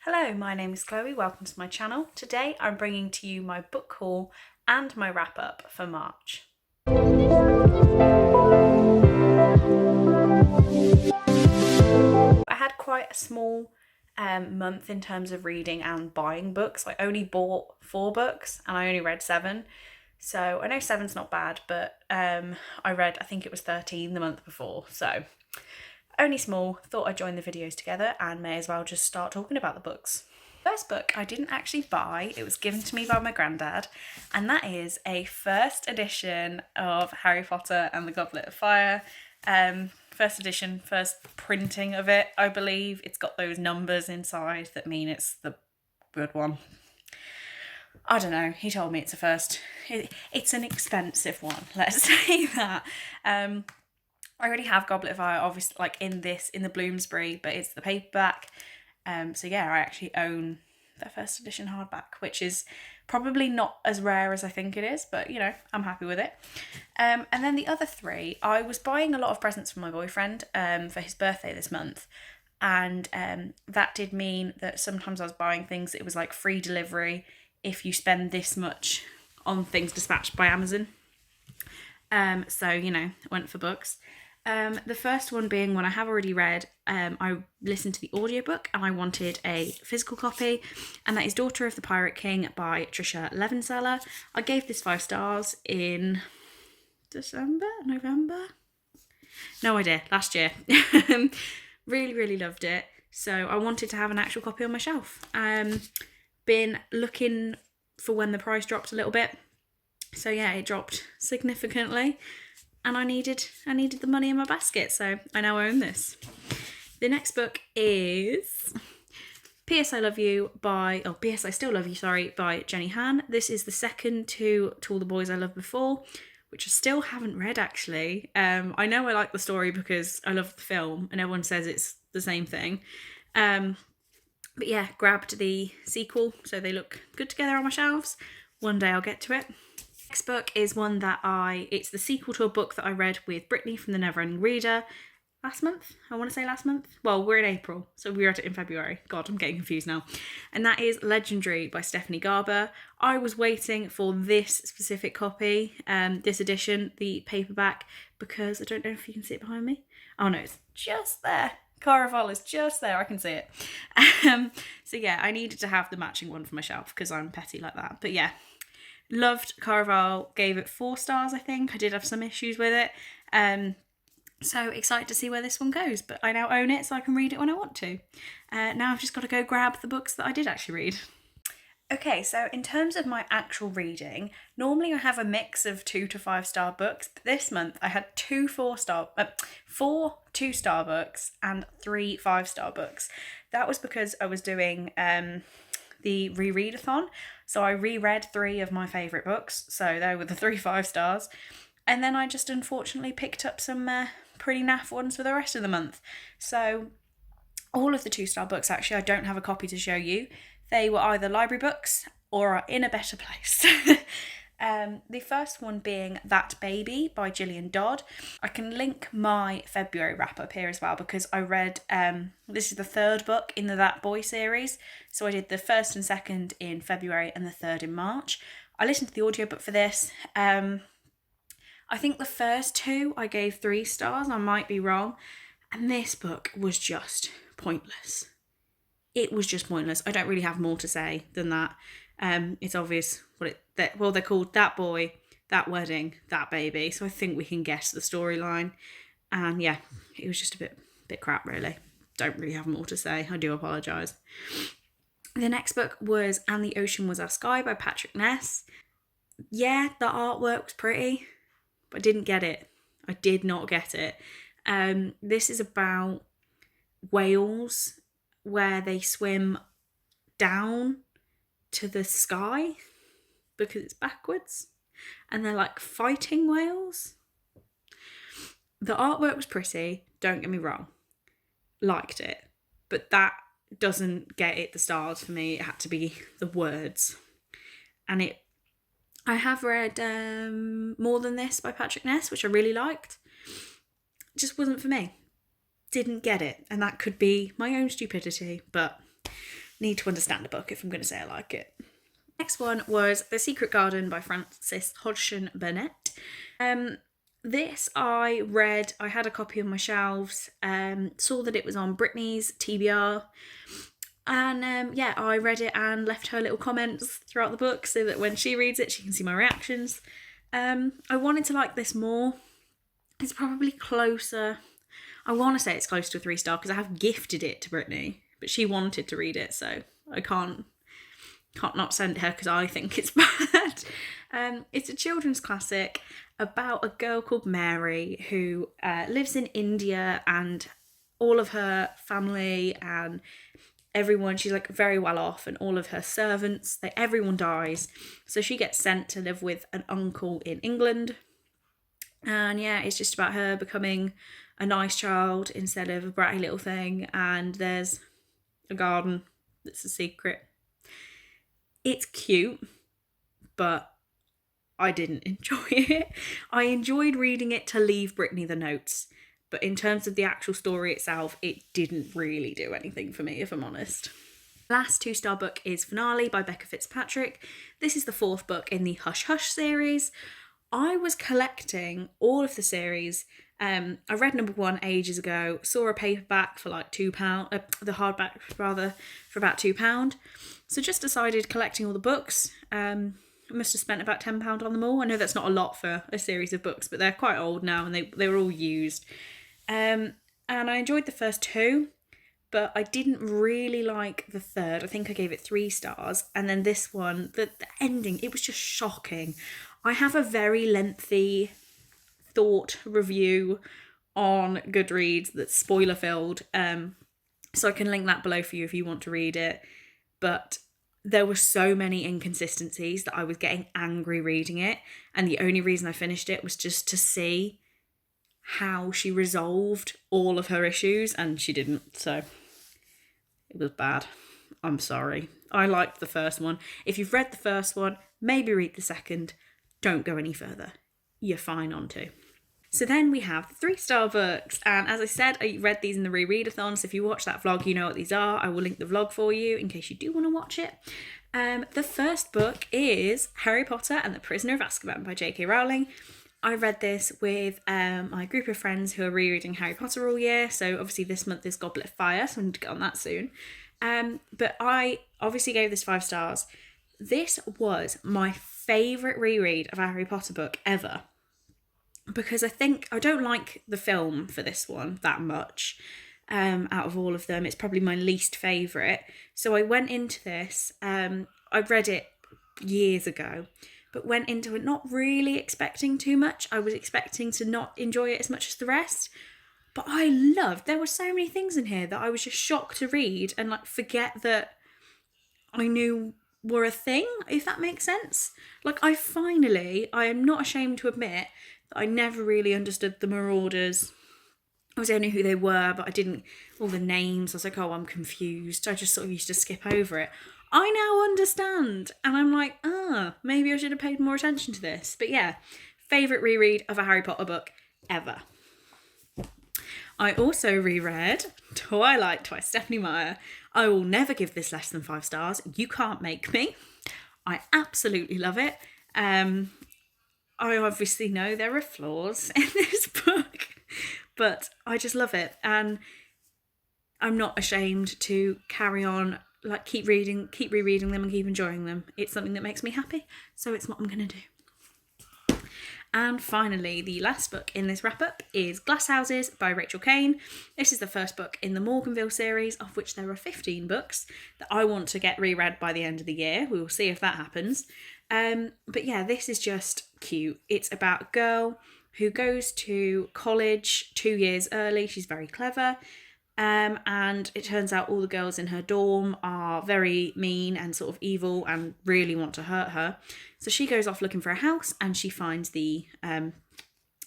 Hello, my name is Chloe, welcome to my channel. Today I'm bringing to you my book haul and my wrap up for March. I had quite a small month in terms of reading and buying books. I only bought 4 books and I only read 7. So I know 7's not bad, but I think it was 13 the month before. So only small, thought I'd join the videos together and may as well just start talking about the books. First book I didn't actually buy, it was given to me by my granddad, and that is a first edition of Harry Potter and the Goblet of Fire. First edition, first printing of it, I believe. It's got those numbers inside that mean it's the good one. I don't know, he told me it's a first. It's an expensive one, let's say that. I already have Goblet of Fire, obviously, like in the Bloomsbury, but it's the paperback. So yeah, I actually own the first edition hardback, which is probably not as rare as I think it is, but you know, I'm happy with it. And then the other 3, I was buying a lot of presents for my boyfriend for his birthday this month. And that did mean that sometimes I was buying things, it was like free delivery if you spend this much on things dispatched by Amazon. So, you know, went for books. The first one being one I have already read. I listened to the audiobook and I wanted a physical copy, and that is Daughter of the Pirate King by Trisha Levenseller. I gave this 5 stars in November? No idea, last year. Really loved it. So I wanted to have an actual copy on my shelf. Been looking for when the price dropped a little bit. So yeah, it dropped significantly. And I needed the money in my basket, so I now own this. The next book is P.S. I Love You P.S. I Still Love You, by Jenny Han. This is the second to All the Boys I Loved Before, which I still haven't read actually. I know I like the story because I love the film and everyone says it's the same thing. But yeah, grabbed the sequel, so they look good together on my shelves. One day I'll get to it. Next book is one that it's the sequel to a book that I read with Brittany from The Neverending Reader last month. I want to say last month. Well, we're in April, so we read it in February. God, I'm getting confused now. And that is Legendary by Stephanie Garber. I was waiting for this specific copy, this edition, the paperback, because I don't know if you can see it behind me. Oh no, it's just there. Caraval is just there, I can see it. So yeah, I needed to have the matching one for my shelf because I'm petty like that. But yeah, loved Caraval, gave it 4 stars, I think. I did have some issues with it. So excited to see where this one goes, but I now own it so I can read it when I want to. Now I've just got to go grab the books that I did actually read. Okay, so in terms of my actual reading, normally I have a mix of 2 to 5 star books, but this month I had 4 2-star books and 3 5-star books. That was because I was doing the rereadathon, so I reread 3 of my favourite books, so they were the 3 5 stars, and then I just unfortunately picked up some pretty naff ones for the rest of the month. So all of the 2-star books, actually, I don't have a copy to show you. They were either library books or are in a better place. The first one being That Baby by Gillian Dodd. I can link my February wrap up here as well because I read, this is the 3rd book in the That Boy series. So I did the 1st and 2nd in February and the 3rd in March. I listened to the audiobook for this. I think the first 2 I gave 3 stars, I might be wrong. And this book was just pointless. It was just pointless. I don't really have more to say than that. It's obvious they're called That Boy, That Wedding, That Baby. So I think we can guess the storyline. And yeah, it was just a bit crap, really. Don't really have more to say. I do apologise. The next book was And the Ocean Was Our Sky by Patrick Ness. Yeah, the artwork was pretty, but I didn't get it. I did not get it. This is about whales where they swim down to the sky because it's backwards and they're like fighting whales. The artwork was pretty, don't get me wrong, liked it, but that doesn't get it the stars for me. It had to be the words. And I have read More Than This by Patrick Ness, which I really liked. It just wasn't for me. Didn't get it, and that could be my own stupidity, but need to understand a book if I'm going to say I like it. Next one was The Secret Garden by Frances Hodgson Burnett. This I read, I had a copy on my shelves, saw that it was on Brittany's TBR, and yeah, I read it and left her little comments throughout the book so that when she reads it, she can see my reactions. I wanted to like this more. It's probably closer. I want to say it's close to a 3-star because I have gifted it to Brittany, but she wanted to read it, so I can't not send it her because I think it's bad. It's a children's classic about a girl called Mary who lives in India, and all of her family and everyone, she's like very well off, and all of her servants, everyone dies, so she gets sent to live with an uncle in England. And yeah, it's just about her becoming a nice child instead of a bratty little thing, and there's a garden that's a secret. It's cute, but I didn't enjoy it. I enjoyed reading it to leave Brittany the notes, but in terms of the actual story itself, it didn't really do anything for me, if I'm honest. Last 2-star book is Finale by Becca Fitzpatrick. This is the 4th book in the Hush Hush series. I was collecting all of the series. I read number 1 ages ago, saw a paperback for like £2, the hardback rather, for about £2. So just decided collecting all the books. I must have spent about £10 on them all. I know that's not a lot for a series of books, but they're quite old now and they were all used. And I enjoyed the first 2, but I didn't really like the 3rd. I think I gave it 3 stars. And then this one, the ending, it was just shocking. I have a very lengthy thought review on Goodreads that's spoiler filled, so I can link that below for you if you want to read it. But there were so many inconsistencies that I was getting angry reading it, and the only reason I finished it was just to see how she resolved all of her issues, and she didn't, so it was bad. I'm sorry. I liked the first one. If you've read the first one, maybe read the second. Don't go any further. You're fine on 2. So then we have 3-star books, and as I said, I read these in the rereadathon, so if you watch that vlog, you know what these are. I will link the vlog for you in case you do want to watch it. The first book is Harry Potter and the Prisoner of Azkaban by J.K. Rowling. I read this with my group of friends who are rereading Harry Potter all year, so obviously this month is Goblet of Fire, so I need to get on that soon. But I obviously gave this 5 stars. This was my favourite reread of a Harry Potter book ever, because I don't like the film for this one that much. Out of all of them, it's probably my least favourite. So I went into this, I read it years ago, but went into it not really expecting too much. I was expecting to not enjoy it as much as the rest. But there were so many things in here that I was just shocked to read and like forget that I knew were a thing, if that makes sense. Like I am not ashamed to admit that I never really understood the Marauders. Obviously I knew who they were, but I didn't, all the names, I was like, oh, I'm confused. I just sort of used to skip over it. I now understand, and I'm like, maybe I should have paid more attention to this. But yeah, favourite reread of a Harry Potter book ever. I also reread Twilight by Stephenie Meyer. I will never give this less than 5 stars. You can't make me. I absolutely love it. I obviously know there are flaws in this book, but I just love it. And I'm not ashamed to carry on, like keep rereading them and keep enjoying them. It's something that makes me happy, so it's what I'm going to do. And finally, the last book in this wrap-up is Glass Houses by Rachel Caine. This is the first book in the Morganville series, of which there are 15 books that I want to get reread by the end of the year. We will see if that happens. But yeah, this is just cute. It's about a girl who goes to college 2 years early. She's very clever. And it turns out all the girls in her dorm are very mean and sort of evil and really want to hurt her. So she goes off looking for a house, and she finds the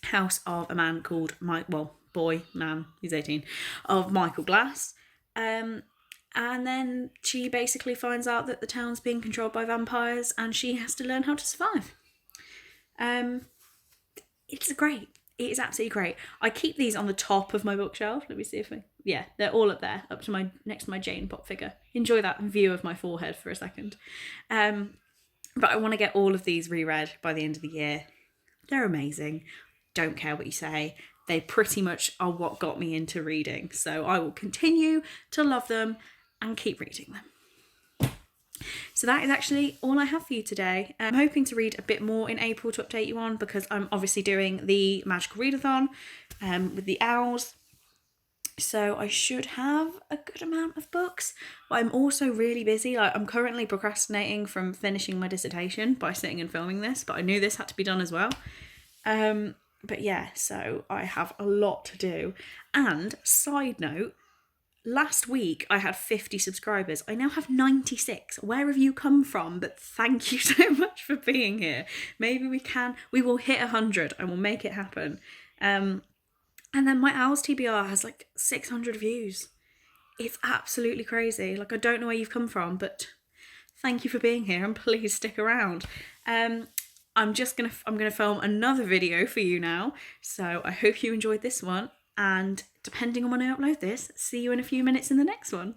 house of a man called he's 18, of Michael Glass. And then she basically finds out that the town's being controlled by vampires, and she has to learn how to survive. It's great. It is absolutely great. I keep these on the top of my bookshelf. Let me see if yeah, they're all up there, up to my next to my Jane Pop figure. Enjoy that view of my forehead for a second. But I want to get all of these reread by the end of the year. They're amazing. Don't care what you say. They pretty much are what got me into reading. So I will continue to love them and keep reading them. So that is actually all I have for you today. I'm hoping to read a bit more in April to update you on, because I'm obviously doing the Magical Readathon with the owls. So I should have a good amount of books, but I'm also really busy. Like, I'm currently procrastinating from finishing my dissertation by sitting and filming this, but I knew this had to be done as well. But yeah, so I have a lot to do. And side note, last week I had 50 subscribers. I now have 96. Where have you come from? But thank you so much for being here. Maybe we will hit 100 and we'll make it happen. And then my Owls TBR has like 600 views. It's absolutely crazy. Like, I don't know where you've come from, but thank you for being here and please stick around. I'm gonna film another video for you now. So I hope you enjoyed this one, and depending on when I upload this, see you in a few minutes in the next one.